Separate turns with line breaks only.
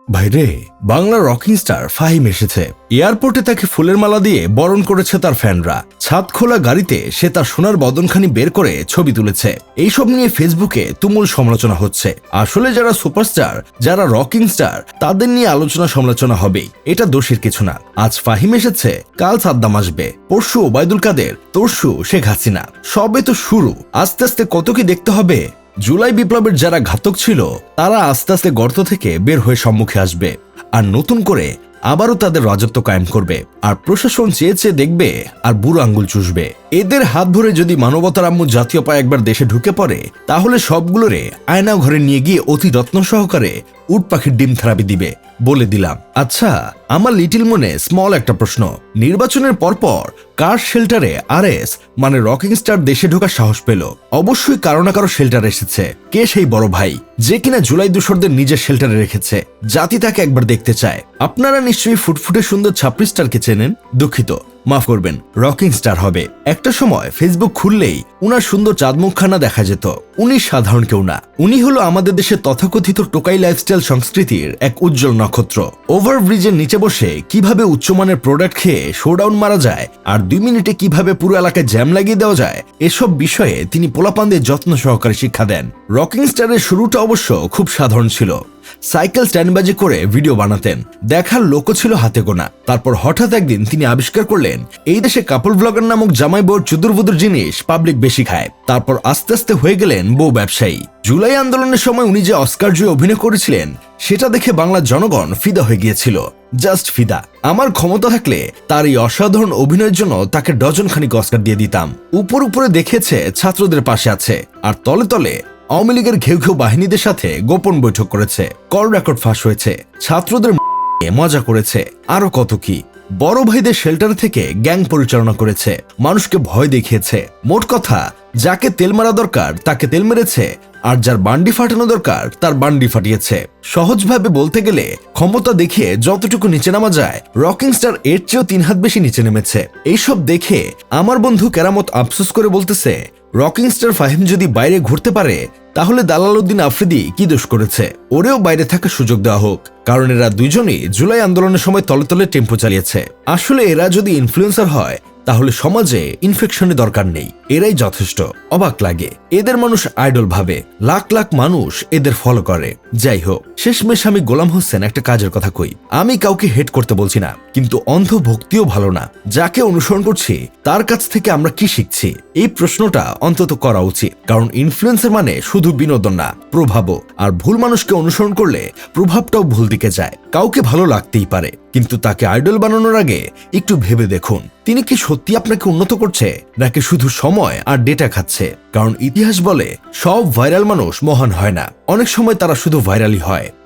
ভাইরে, Bangla rocking star Fahim এসেছে। এয়ারপোর্টে তাকে ফুলের মালা দিয়ে বরণ করেছে তার ফ্যানরা। ছাদ খোলা গাড়িতে সে তার সোনার বদনখানি বের করে ছবি তুলেছে। এইসব নিয়ে ফেসবুকে তুমুল সমালোচনা হচ্ছে। আসলে যারা সুপারস্টার, যারা রকিং স্টার, তাদের নিয়ে আলোচনা সমালোচনা হবেই, এটা দোষের কিছু না। আজ ফাহিম এসেছে, কাল সাদ্দাম আসবে, পরশু ওবায়দুল কাদের, তরশু শেখ হাসিনা। সবে তো শুরু, আস্তে আস্তে কত কি দেখতে হবে। জুলাই বিপ্লবের যারা ঘাতক ছিল তারা আস্তে আস্তে গর্ত থেকে বের হয়ে সম্মুখে আসবে, আর নতুন করে আবারও তাদের রাজত্ব কায়েম করবে। আর প্রশাসন চেয়ে চেয়ে দেখবে আর বুড়ো আঙ্গুল চুষবে। এদের হাত ধরে যদি মানবতার আম্মু জাতীয় পায় একবার দেশে ঢুকে পড়ে, তাহলে সবগুলোরে আয়না ঘরে নিয়ে গিয়ে অতি যত্ন সহকারে উট পাখির ডিম থেরাপি দিবে, বলে দিলাম। আচ্ছা, আমার লিটিল মনে স্মল একটা প্রশ্ন। নির্বাচনের পরপর কার শেল্টারে আরএস মানে রকিং স্টার দেশে ঢোকার সাহস পেল? অবশ্যই কারো না কারো শেল্টার এসেছে। কে সেই বড় ভাই যে কিনা জুলাই দূষরদের নিজের শেল্টারে রেখেছে? জাতি তাকে একবার দেখতে চায়। আপনারা নিশ্চয়ই ফুটফুটে সুন্দর ছাপড়ি স্টারকে চেনেন। দুঃখিত, মাফ করবেন, রকিং স্টার হবে। একটা সময় ফেসবুক খুললেই উনার সুন্দর চাঁদমুখখানা দেখা যেত। উনি সাধারণ কেউ না, উনি হলো আমাদের দেশের তথাকথিত টোকাই লাইফস্টাইল সংস্কৃতির এক উজ্জ্বল নক্ষত্র। ওভারব্রিজের নিচে বসে কিভাবে উচ্চমানের প্রোডাক্ট খেয়ে শোডাউন মারা যায়, আর 2 মিনিটে কিভাবে পুরো এলাকায় জ্যাম লাগিয়ে দেওয়া যায়, এসব বিষয়ে তিনি পোলাপানদের যত্ন সহকারে শিক্ষা দেন। রকিং স্টারের শুরুটা অবশ্য খুব সাধারণ ছিল। সাইকেল স্ট্যান্ডবাজি করে ভিডিও বানাতেন, দেখার লোকও ছিল হাতে গোনা। তারপর হঠাৎ একদিন তিনি আবিষ্কার করলেন এই দেশে কাপল ব্লগার নামক জামাই বউর চুদুরবুদুর জিনিস পাবলিক বেশি খায়। তারপর আস্তে আস্তে হয়ে গেলেন বউ ব্যবসায়ী। জুলাই আন্দোলনের সময় উনি যে অস্কার জয়ে অভিনয় করেছিলেন, সেটা দেখে বাংলার জনগণ ফিদা হয়ে গিয়েছিল। জাস্ট ফিদা। আমার ক্ষমতা থাকলে তার এই অসাধারণ অভিনয়ের জন্য তাকে ডজন খানিক অস্কার দিয়ে দিতাম। উপরে দেখিয়েছে ছাত্রদের পাশে আছে, আর তলে তলে আওয়ামী লীগের ঘেউ ঘেউ বাহিনীদের সাথে গোপন বৈঠক করেছে। কল রেকর্ড ফাঁস হয়েছে, ছাত্রদের মজা করেছে, আরো কত কি। বড় ভাইদের শেল্টার থেকে গ্যাং পরিচালনা করেছে, মানুষকে ভয় দেখিয়েছে। মোট কথা, যাকে তেল মারা দরকার তাকে তেল মেরেছে, আর যার বান্ডি ফাটানো দরকার তার বান্ডি ফাটিয়েছে। সহজভাবে বলতে গেলে ক্ষমতা দেখিয়ে যতটুকু নিচে নামা যায়, রকিং স্টার এর চেয়েও 3 হাত বেশি নিচে নেমেছে। এইসব দেখে আমার বন্ধু কেরামত আফসোস করে বলতেছে, রকিং স্টার ফাহিম যদি বাইরে ঘুরতে পারে, তাহলে দালাল উদ্দিন আফ্রিদি কি দোষ করেছে? ওরেও বাইরে থাকার সুযোগ দেওয়া হোক, কারণ এরা দুইজনই জুলাই আন্দোলনের সময় তলে তলে টেম্পো চালিয়েছে। আসলে এরা যদি ইনফ্লুয়েন্সার হয়, তাহলে সমাজে ইনফেকশনের দরকার নেই, এরাই যথেষ্ট। অবাক লাগে, এদের মানুষ আইডল ভাবে, লাখ লাখ মানুষ এদের ফলো করে। যাই হোক, শেষমেশ আমি গোলাম হোসেন একটা কাজের কথা কই। আমি কাউকে হেট করতে বলছি না, কিন্তু অন্ধ ভক্তিও ভালো না। যাকে অনুসরণ করছি তার কাছ থেকে আমরা কি শিখছি, এই প্রশ্নটা অন্তত করা উচিত। কারণ ইনফ্লুয়েন্সার মানে শুধু বিনোদন না, প্রভাবও। আর ভুল মানুষকে অনুসরণ করলে প্রভাবটাও ভুল দিকে যায়। কাউকে ভালো লাগতেই পারে, কিন্তু তাকে আইডল বানানোর আগে একটু ভেবে দেখুন, তিনি কি সত্যি আপনাকে উন্নত করছে, নাকি শুধু সময় আর ডেটা খাচ্ছে। কারণ ইতিহাস বলে, সব ভাইরাল মানুষ মহান হয় না, অনেক সময় তারা শুধু ভাইরালই হয়।